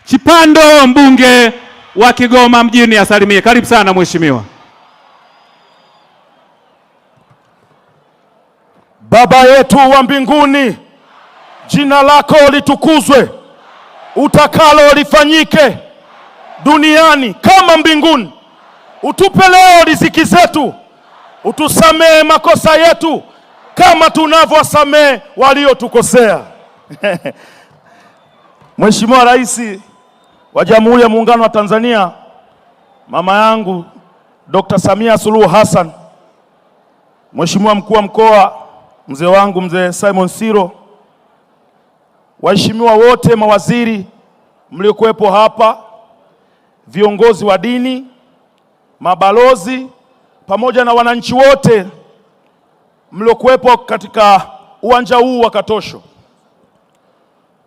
Chipando, mbunge wa Kigoma mjini, asalimie. Karibu sana mheshimiwa. Baba yetu wa mbinguni, jina lako litukuzwe, utakalo lifanyike duniani kama mbinguni. Utupe leo riziki zetu, utusamee makosa yetu kama tunavyowasamee waliotukosea. Mheshimiwa Rais wa Jamhuri ya Muungano wa Tanzania, mama yangu Dr. Samia Suluhu Hassan, Mheshimiwa mkuu wa mkoa, mzee wangu mzee Simon Siro, waheshimiwa wote, mawaziri mliokuwepo hapa, viongozi wa dini, mabalozi, pamoja na wananchi wote mliokuwepo katika uwanja huu wa Katosho.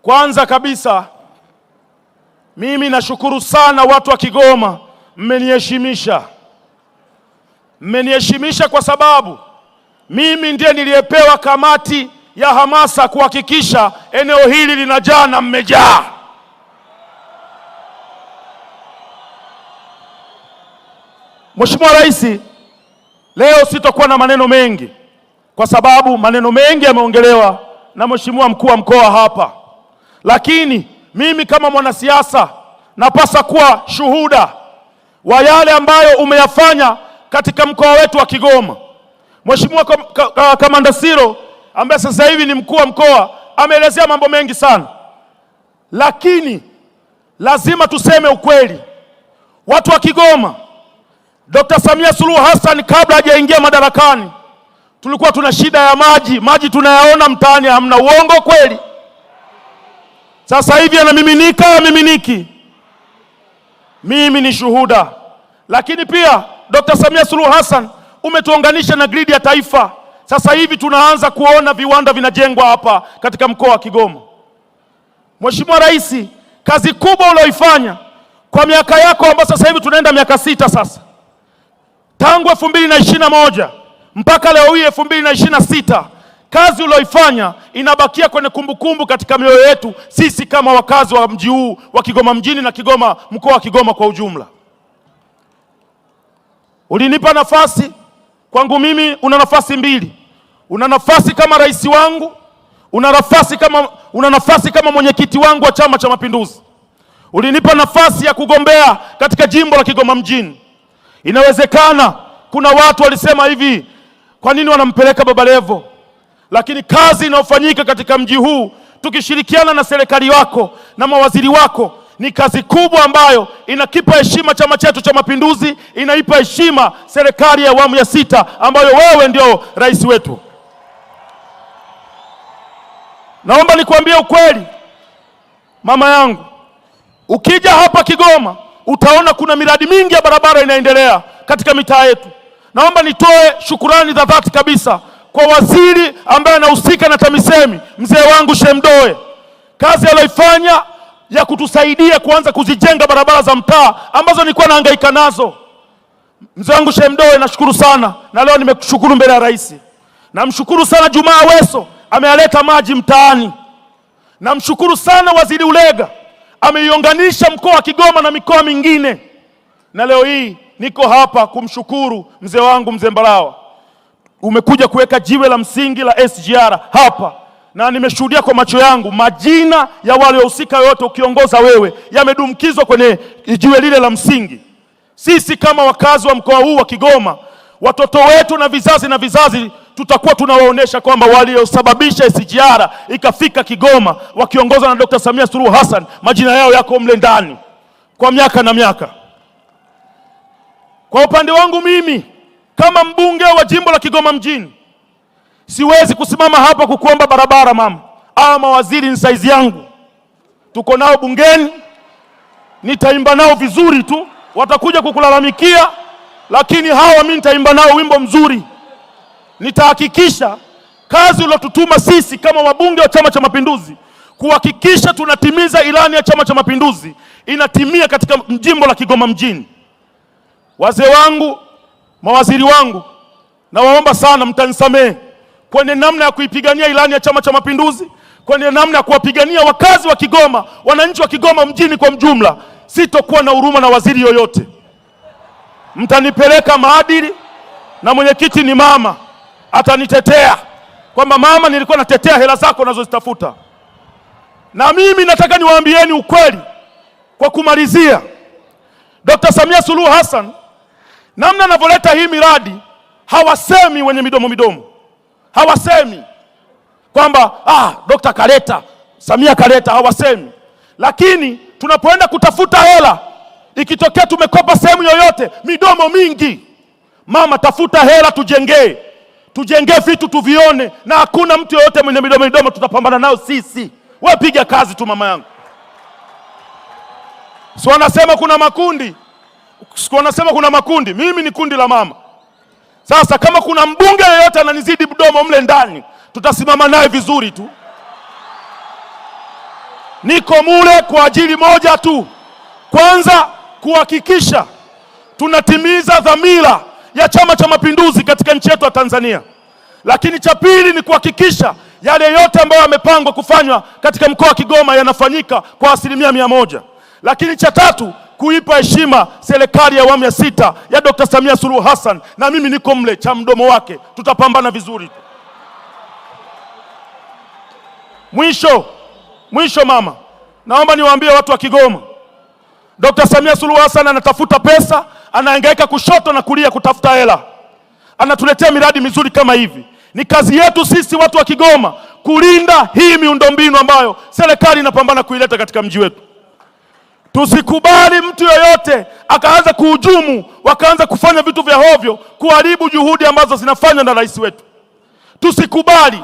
Kwanza kabisa, mimi nashukuru sana watu wa Kigoma, mmeniheshimisha. Mmeniheshimisha kwa sababu mimi ndiye niliyepewa kamati ya hamasa kuhakikisha eneo hili linajaa na mmejaa. Mheshimiwa Rais, leo sitakuwa na maneno mengi kwa sababu maneno mengi yameongelewa na Mheshimiwa mkuu wa mkoa hapa. Lakini mimi kama mwanasiasa napasa kuwa shuhuda wa yale ambayo umeyafanya katika mkoa wetu wa Kigoma. Mheshimiwa Kamanda Siro ambaye sasa hivi ni mkuu wa mkoa ameelezea mambo mengi sana, lakini lazima tuseme ukweli. Watu wa Kigoma, Dr. Samia Suluhu Hassan kabla hajaingia madarakani tulikuwa tuna shida ya maji. Maji tunayaona mtaani, hamna. Uongo kweli? Sasa hivi yanamiminika, miminiki. Mimi ni shuhuda. Lakini pia Dr. Samia Suluhu Hassan umetuunganisha na gridi ya taifa. Sasa hivi tunaanza kuona viwanda vinajengwa hapa katika mkoa wa Kigoma. Mheshimiwa Rais, kazi kubwa ulioifanya kwa miaka yako ambayo sasa hivi tunaenda miaka 6 sasa, tangu 2021 mpaka leo hii 2026, kazi ulioifanya inabakia kwenye kumbukumbu katika mioyo yetu sisi kama wakazi wa mji huu wa Kigoma mjini na Kigoma, mkoa wa Kigoma kwa ujumla. Ulinipa nafasi, kwangu mimi una nafasi mbili. Una nafasi kama rais wangu, una nafasi kama mwenyekiti wangu wa Chama cha Mapinduzi. Ulinipa nafasi ya kugombea katika jimbo la Kigoma mjini. Inawezekana kuna watu walisema hivi, kwa nini wanampeleka Baba Levo? Lakini kazi inayofanyika katika mji huu tukishirikiana na serikali wako na mawaziri wako ni kazi kubwa ambayo inakipa heshima chama chetu cha Mapinduzi, inaipa heshima serikali ya awamu ya 6 ambayo wewe ndio rais wetu. Naomba nikwambie ukweli, mama yangu, ukija hapa Kigoma utaona kuna miradi mingi ya barabara inaendelea katika mitaa yetu. Naomba nitoe shukurani za dhati kabisa kwa waziri ambaye anahusika na TAMISEMI, mzee wangu Shemdoe. Kazi aliyoifanya ya kutusaidia kuanza kuzijenga barabara za mtaa ambazo nilikuwa nahangaika nazo. Mzee wangu Shemdoe, nashukuru sana, na leo nimekushukuru mbele ya rais. Namshukuru sana Jumaa Weso, amealeta maji mtaani. Namshukuru sana waziri Ulega, ameiunganisha mkoa wa Kigoma na mikoa mingine. Na leo hii niko hapa kumshukuru mzee wangu mzee Mbarawa. Umekuja kuweka jiwe la msingi la SGR hapa, na nimeshuhudia kwa macho yangu majina ya wale wahusika wote ukiongoza wewe yamedumkizwa kwenye jiwe lile la msingi. Sisi kama wakazi wa mkoa huu wa Kigoma, watoto wetu na vizazi tutakuwa tunawaonesha kwamba waliosababisha SGR ikafika Kigoma wakiongozwa na Dr. Samia Suluhu Hassan majina yao yako mle ndani kwa miaka na miaka. Kwa upande wangu mimi kama mbunge wa jimbo la Kigoma mjini, siwezi kusimama hapa kukuomba barabara mama. Mawaziri ni saizi yangu, tuko nao bungeni, nitaimba nao vizuri tu, watakuja kukulalamikia, lakini hawa mimi nitaimba nao wimbo mzuri. Nitahakikisha kazi uliyotutuma sisi kama wabunge wa Chama cha Mapinduzi kuhakikisha tunatimiza ilani ya Chama cha Mapinduzi inatimia katika jimbo la Kigoma mjini. Wazee wangu, mawaziri wangu, nawaomba sana mtanisamehe kwenye namna ya kuipigania ilani ya Chama cha Mapinduzi, kwenye namna ya kuwapigania wakazi wa Kigoma, wananchi wa Kigoma mjini kwa mjumla, sitokuwa na huruma na waziri yoyote. Mtanipeleka maadili, na mwenyekiti ni mama, atanitetea kwamba mama, nilikuwa natetea hela zako unazozitafuta. Na mimi nataka niwaambieni ukweli kwa kumalizia. Dr. Samia Suluhu Hassan, namna anavyoleta hii miradi, hawasemi wenye midomo midomo. Hawasemi kwamba Dr. kaleta, Samia kaleta, hawasemi. Lakini tunapoenda kutafuta hela, ikitokea tumekopa sehemu yoyote, midomo mingi. Mama, tafuta hela tujengee vitu tuvione, na hakuna mtu yoyote mwenye midomo midomo, tutapambana nao sisi. Wewe piga kazi tu mama yangu. Si wanasema kuna makundi, mimi ni kundi la mama. Sasa kama kuna mbunge yeyote ananizidi mdomo mle ndani, tutasimama naye vizuri tu. Niko mule kwa ajili moja tu, kwanza kuhakikisha tunatimiza dhamira ya Chama cha Mapinduzi katika nchi yetu ya Tanzania. Lakini cha pili ni kuhakikisha yale yote ambayo yamepangwa kufanywa katika mkoa wa Kigoma yanafanyika kwa 100%. Lakini cha tatu, kuipa heshima serikali ya awamu ya 6 ya Dr. Samia Suluhu Hassan, na mimi niko mle cha mdomo wake, tutapambana vizuri tu. Mwisho mama, naomba niwaambie watu wa Kigoma, Dr. Samia Suluhu Hassan anatafuta pesa, anahangaika kushoto na kulia kutafuta hela, anatuletea miradi mizuri kama hivi. Ni kazi yetu sisi watu wa Kigoma kulinda hii miundombinu ambayo serikali inapambana kuileta katika mji wetu. Tusikubali mtu yoyote akaanza kuhujumu, wakaanza kufanya vitu vya hovyo, kuharibu juhudi ambazo zinafanywa na rais wetu. Tusikubali.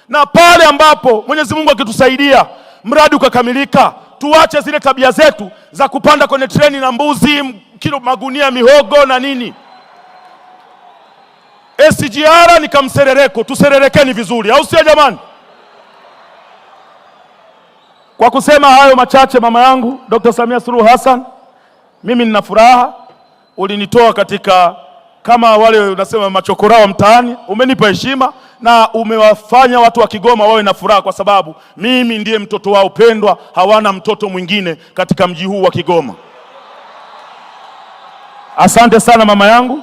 Na pale ambapo Mwenyezi Mungu akitusaidia mradi ukakamilika, tuache zile tabia zetu za kupanda kwenye treni na mbuzi, kilo magunia mihogo na nini. SGR ni kamserereko, tusererekeni vizuri, au sio jamani? Kwa kusema hayo machache, mama yangu Dr. Samia Suluhu Hassan, mimi nina furaha. Ulinitoa katika kama wale unasema machokora wa mtaani, umenipa heshima na umewafanya watu wa Kigoma wawe na furaha, kwa sababu mimi ndiye mtoto wao pendwa, hawana mtoto mwingine katika mji huu wa Kigoma. Asante sana mama yangu,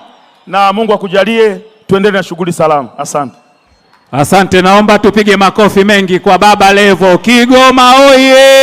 na Mungu akujalie tuendelee na shughuli salama. Asante. Asante, naomba tupige makofi mengi kwa Baba Levo. Kigoma oye!